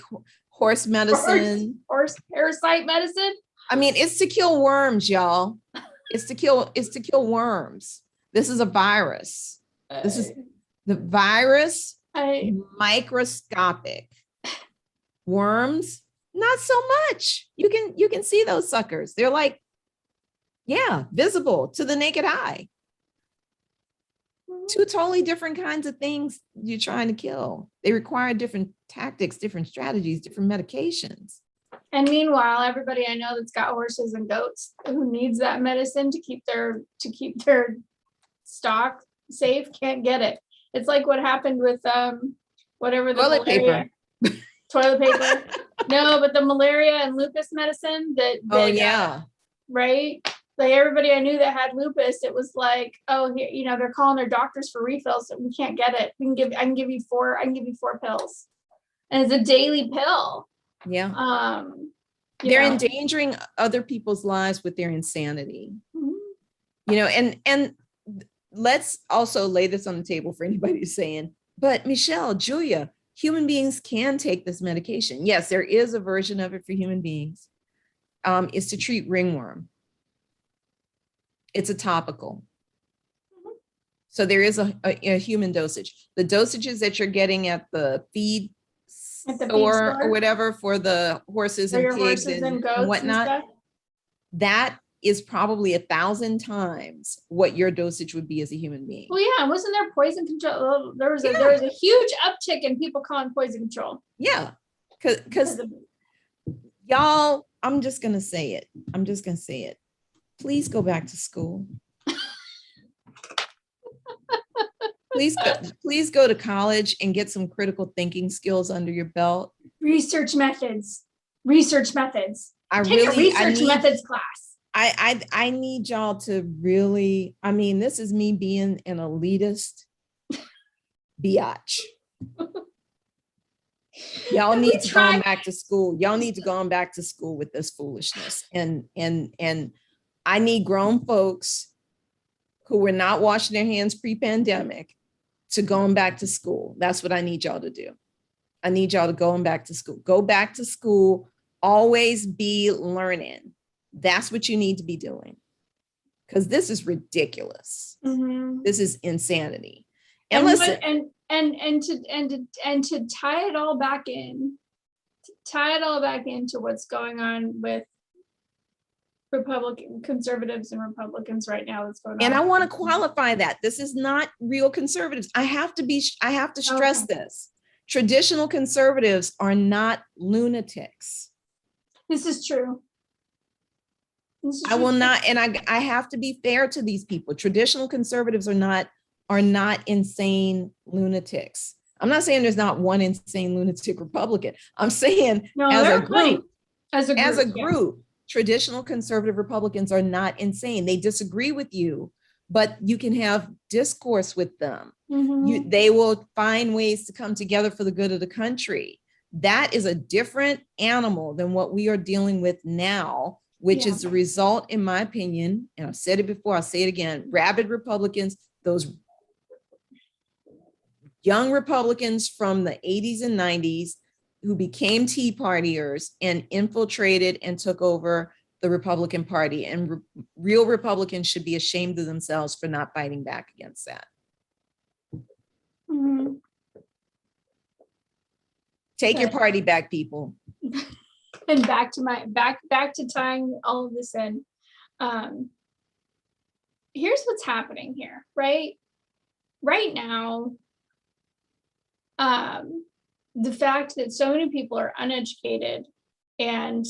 horse medicine. Horse parasite medicine. It's to kill worms, y'all. It's to kill worms. This is a virus. This is the virus. Microscopic. Worms, not so much. You can see those suckers. They're like, visible to the naked eye. Two totally different kinds of things you're trying to kill. They require different tactics, different strategies, different medications. And meanwhile, everybody I know that's got horses and goats who needs that medicine to keep their stock safe can't get it. It's like what happened with whatever the toilet paper. Toilet paper. No, but the malaria and lupus medicine that right? Like everybody I knew that had lupus, it was like, oh, here, they're calling their doctors for refills, so we can't get it. I can give you 4 pills. And it's a daily pill. Yeah. They're endangering other people's lives with their insanity. Mm-hmm. And let's also lay this on the table for anybody who's saying, but Michelle, Julia, human beings can take this medication. Yes, there is a version of it for human beings. Is to treat ringworm. It's a topical. Mm-hmm. So there is a human dosage. The dosages that you're getting at the feed store or whatever for the horses and pigs and goats whatnot, and that is probably 1,000 times what your dosage would be as a human being. Well, yeah, wasn't there poison control? There was a huge uptick in people calling poison control. Yeah, because y'all, I'm just gonna say it. Please go back to school. Please go to college and get some critical thinking skills under your belt. Research methods. I Take a research methods class. I need y'all to really, I mean, this is me being an elitist biatch. Y'all need to go on back to school. Y'all need to go on back to school with this foolishness. And I need grown folks who were not washing their hands pre-pandemic to going back to school. That's what I need y'all to do. I need y'all to go back to school. Go back to school. Always be learning. That's what you need to be doing. Because this is ridiculous. Mm-hmm. This is insanity. And listen, to tie it all back into what's going on with Republican conservatives and Republicans right now that's going on. And I want to qualify that. This is not real conservatives. I have to stress this. Traditional conservatives are not lunatics. This is true. I will not, and I have to be fair to these people. Traditional conservatives are not insane lunatics. I'm not saying there's not one insane lunatic Republican. I'm saying as a group, traditional conservative Republicans are not insane. They disagree with you, but you can have discourse with them. Mm-hmm. They will find ways to come together for the good of the country. That is a different animal than what we are dealing with now, which is the result, in my opinion, and I've said it before, I'll say it again, rabid Republicans, those young Republicans from the 80s and 90s who became Tea Partiers and infiltrated and took over the Republican Party. And real Republicans should be ashamed of themselves for not fighting back against that. Mm-hmm. Take your party back, people. And back to tying all of this in. Here's what's happening here, right? Right now, the fact that so many people are uneducated and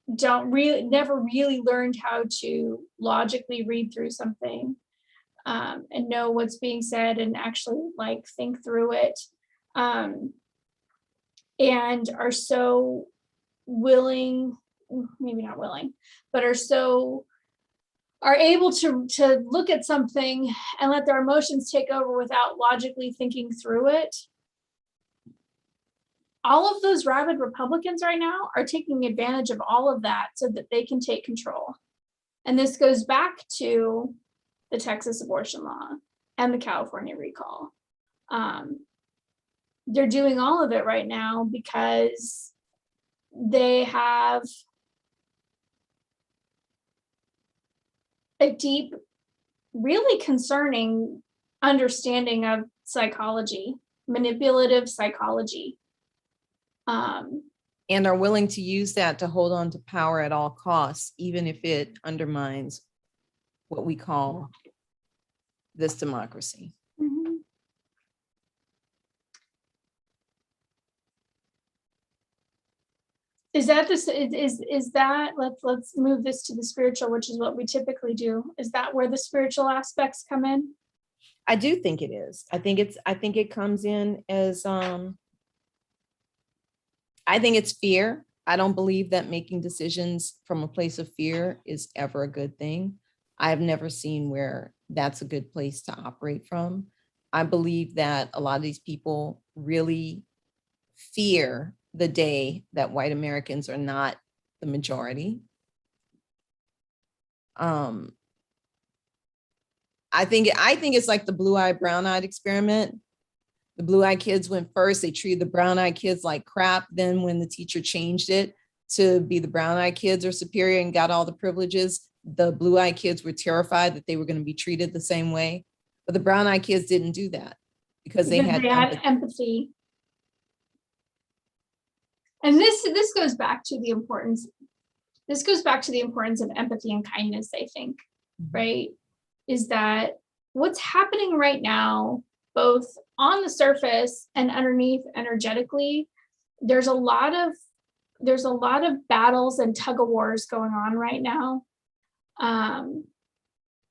never really learned how to logically read through something and know what's being said and actually like think through it, and are so willing, maybe not willing, but are able to look at something and let their emotions take over without logically thinking through it. All of those rabid Republicans right now are taking advantage of all of that so that they can take control. And this goes back to the Texas abortion law and the California recall. They're doing all of it right now because they have a deep, really concerning understanding of psychology, manipulative psychology. And are willing to use that to hold on to power at all costs, even if it undermines what we call this democracy. Mm-hmm. Is that let's move this to the spiritual, which is what we typically do. Is that where the spiritual aspects come in? I do think it is. I think it comes in as I think it's fear. I don't believe that making decisions from a place of fear is ever a good thing. I've never seen where that's a good place to operate from. I believe that a lot of these people really fear the day that white Americans are not the majority. I think it's like the blue-eyed, brown-eyed experiment. The blue-eyed kids went first. They treated the brown-eyed kids like crap. Then when the teacher changed it to be the brown-eyed kids are superior and got all the privileges, the blue-eyed kids were terrified that they were going to be treated the same way. But the brown-eyed kids didn't do that because they had empathy. And this goes back to the importance this goes back to the importance of empathy and kindness, I think, right? Is that what's happening right now, both on the surface and underneath energetically, there's a lot of battles and tug of wars going on right now.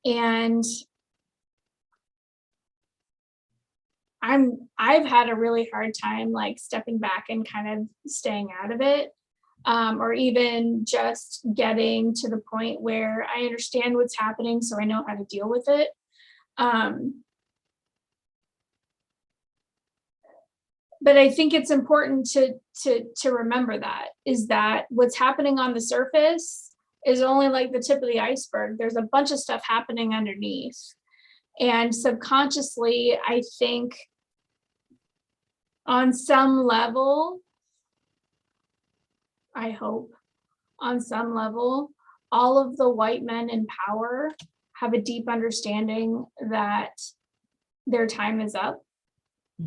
And I've had a really hard time like stepping back and kind of staying out of it, or even just getting to the point where I understand what's happening, so I know how to deal with it. But I think it's important to remember that what's happening on the surface is only like the tip of the iceberg. There's a bunch of stuff happening underneath. And subconsciously, I think on some level, I hope on some level, all of the white men in power have a deep understanding that their time is up.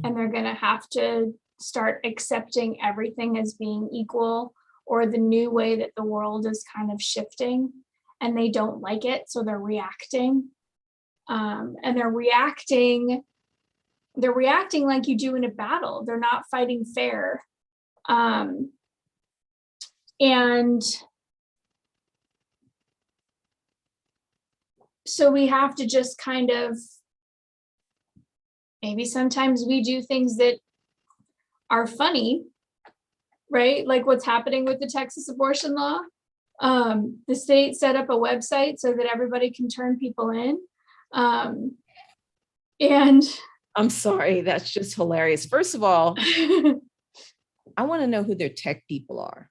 And they're going to have to start accepting everything as being equal, or the new way that the world is kind of shifting, and they don't like it, so they're reacting. And they're reacting like you do in a battle. They're not fighting fair. And so we have to just kind of, maybe sometimes we do things that are funny, right? Like what's happening with the Texas abortion law. The state set up a website so that everybody can turn people in. And I'm sorry, that's just hilarious. First of all, I want to know who their tech people are.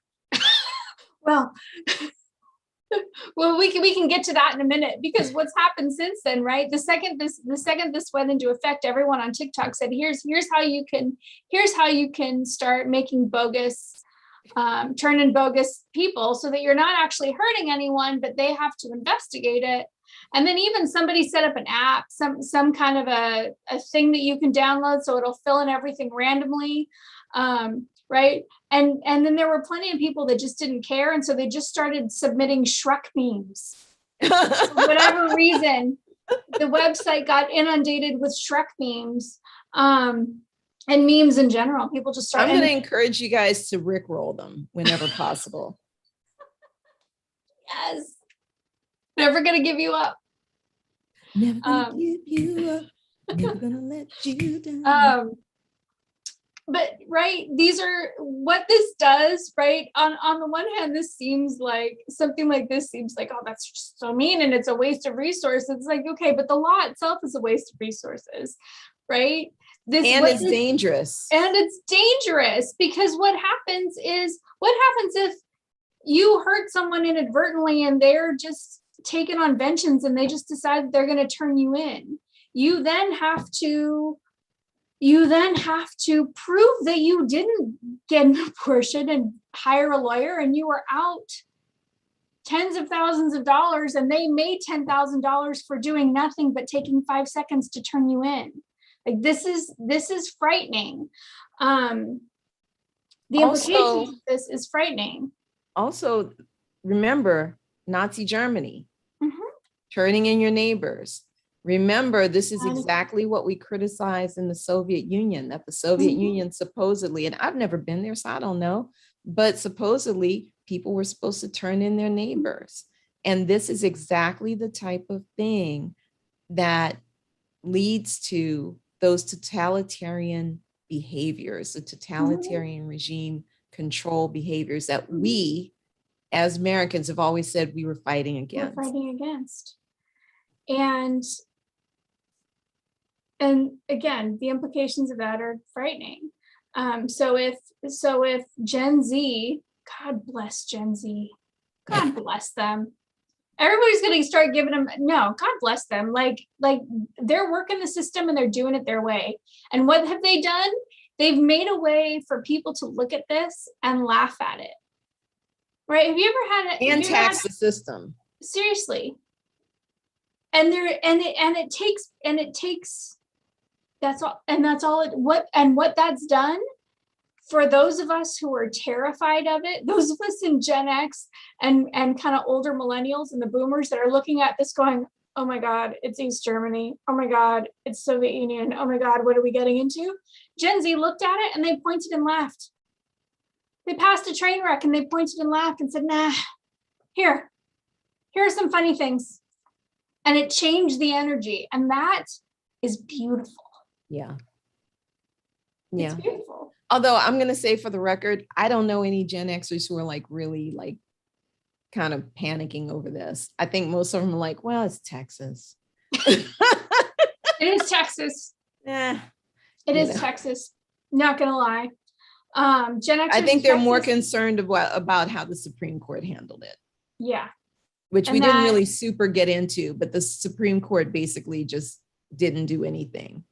Well, we can get to that in a minute, because what's happened since then, right? The second this went into effect, everyone on TikTok said, here's how you can start making bogus, turn in bogus people, so that you're not actually hurting anyone, but they have to investigate it. And then even somebody set up an app, some kind of a thing that you can download, so it'll fill in everything randomly. Right. And then there were plenty of people that just didn't care. And so they just started submitting Shrek memes. For whatever reason, the website got inundated with Shrek memes, and memes in general. People just started. I'm going to encourage you guys to Rickroll them whenever possible. Yes. Never going to give you up. Never going to give you up. Never going to let you down. But right, these are what this does, right? On the one hand, this seems like something like this seems like, oh, that's just so mean and it's a waste of resources. It's like, okay, but the law itself is a waste of resources, right? It's dangerous. And it's dangerous, because what happens if you hurt someone inadvertently and they're just taken on vengeance and they just decide they're going to turn you in? You then have to prove that you didn't get an abortion and hire a lawyer, and you were out tens of thousands of dollars, and they made $10,000 for doing nothing but taking 5 seconds to turn you in. Like this is frightening. The implications of this is frightening. Also, remember Nazi Germany, turning in your neighbors. Remember, this is exactly what we criticized in the Soviet Union, that the Soviet Union supposedly, and I've never been there, so I don't know, but supposedly people were supposed to turn in their neighbors. And this is exactly the type of thing that leads to those totalitarian behaviors, the totalitarian regime control behaviors that we as Americans have always said we were fighting against. And again, the implications of that are frightening. So if Gen Z, God bless Gen Z, God bless them. Everybody's going to start giving them, no, God bless them. Like they're working the system and they're doing it their way. And what have they done? They've made a way for people to look at this and laugh at it. Right? Have you ever had it? And tax the system. Seriously. And it takes that's all, what that's done for those of us who are terrified of it, those of us in Gen X and kind of older millennials and the boomers that are looking at this going, oh my God, it's East Germany. Oh my God, it's Soviet Union. Oh my God, what are we getting into? Gen Z looked at it and they pointed and laughed. They passed a train wreck and they pointed and laughed and said, nah, here are some funny things. And it changed the energy. And that is beautiful. Yeah. It's beautiful. Although I'm going to say for the record, I don't know any Gen Xers who are like really like kind of panicking over this. I think most of them are like, well, it's Texas. It is Texas. Yeah. It is Texas. Not going to lie. Gen Xers I think they're more concerned about how the Supreme Court handled it. Yeah. Which we didn't really super get into, but the Supreme Court basically just didn't do anything.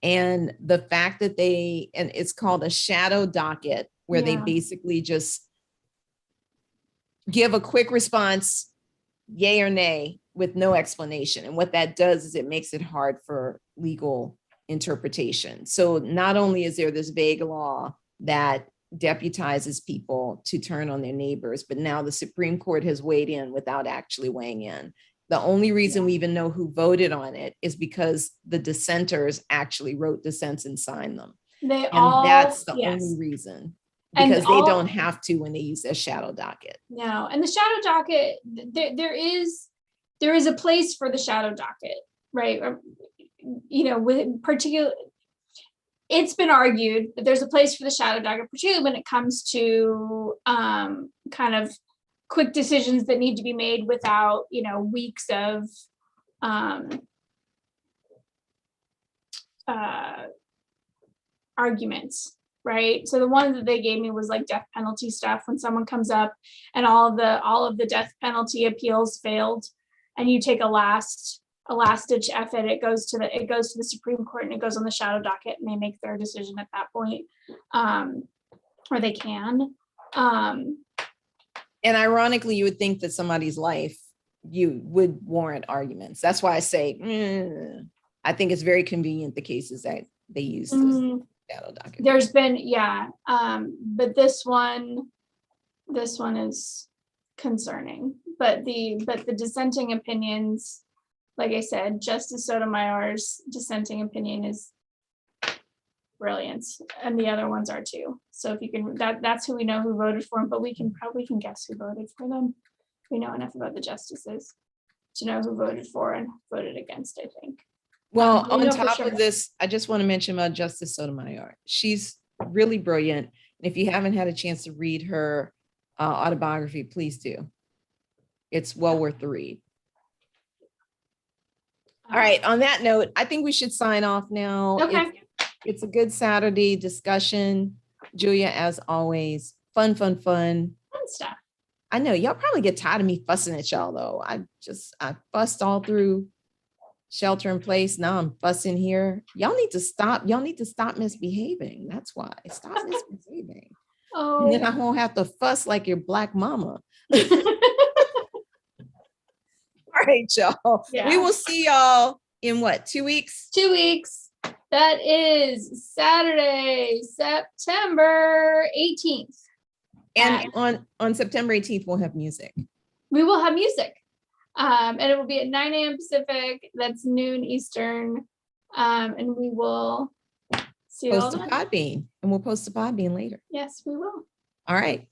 And the fact that and it's called a shadow docket, where they basically just give a quick response, yay or nay, with no explanation. And what that does is it makes it hard for legal interpretation. So not only is there this vague law that deputizes people to turn on their neighbors, but now the Supreme Court has weighed in without actually weighing in. The only reason we even know who voted on it is because the dissenters actually wrote dissents and signed them. That's the only reason, because they don't have to when they use their shadow docket. No, and the shadow docket, there is a place for the shadow docket, right? You know, with particular, it's been argued that there's a place for the shadow docket, particularly when it comes to kind of quick decisions that need to be made without, you know, weeks of arguments, right? So the one that they gave me was like death penalty stuff, when someone comes up and all of the death penalty appeals failed, and you take a last ditch effort, it goes to the Supreme Court and it goes on the shadow docket, and they make their decision at that point, or they can. And ironically, you would think that somebody's life would warrant arguments. That's why I say, I think it's very convenient, the cases that they use this shadow docket. There's been, but this one is concerning. But the dissenting opinions, like I said, Justice Sotomayor's dissenting opinion is brilliant, and the other ones are too. So if you can, that's who we know who voted for him, but we can guess who voted for them. We know enough about the justices to know who voted for and voted against, I think. Well, on top of this, I just want to mention about Justice Sotomayor. She's really brilliant. And if you haven't had a chance to read her autobiography, please do. It's well worth the read. All right. On that note, I think we should sign off now. Okay. It's a good Saturday discussion. Julia, as always, fun stuff. I know y'all probably get tired of me fussing at y'all though. I fussed all through shelter in place. Now I'm fussing here. Y'all need to stop. Y'all need to stop misbehaving. That's why. Stop misbehaving. Oh. And then I won't have to fuss like your Black mama. All right, y'all. Yeah. We will see y'all in what, 2 weeks? 2 weeks. That is Saturday, September 18th. And on September 18th, we'll have music. We will have music. And it will be at 9 a.m. Pacific. That's noon Eastern. And we will see you all. Post to Podbean. And we'll post to Podbean later. Yes, we will. All right.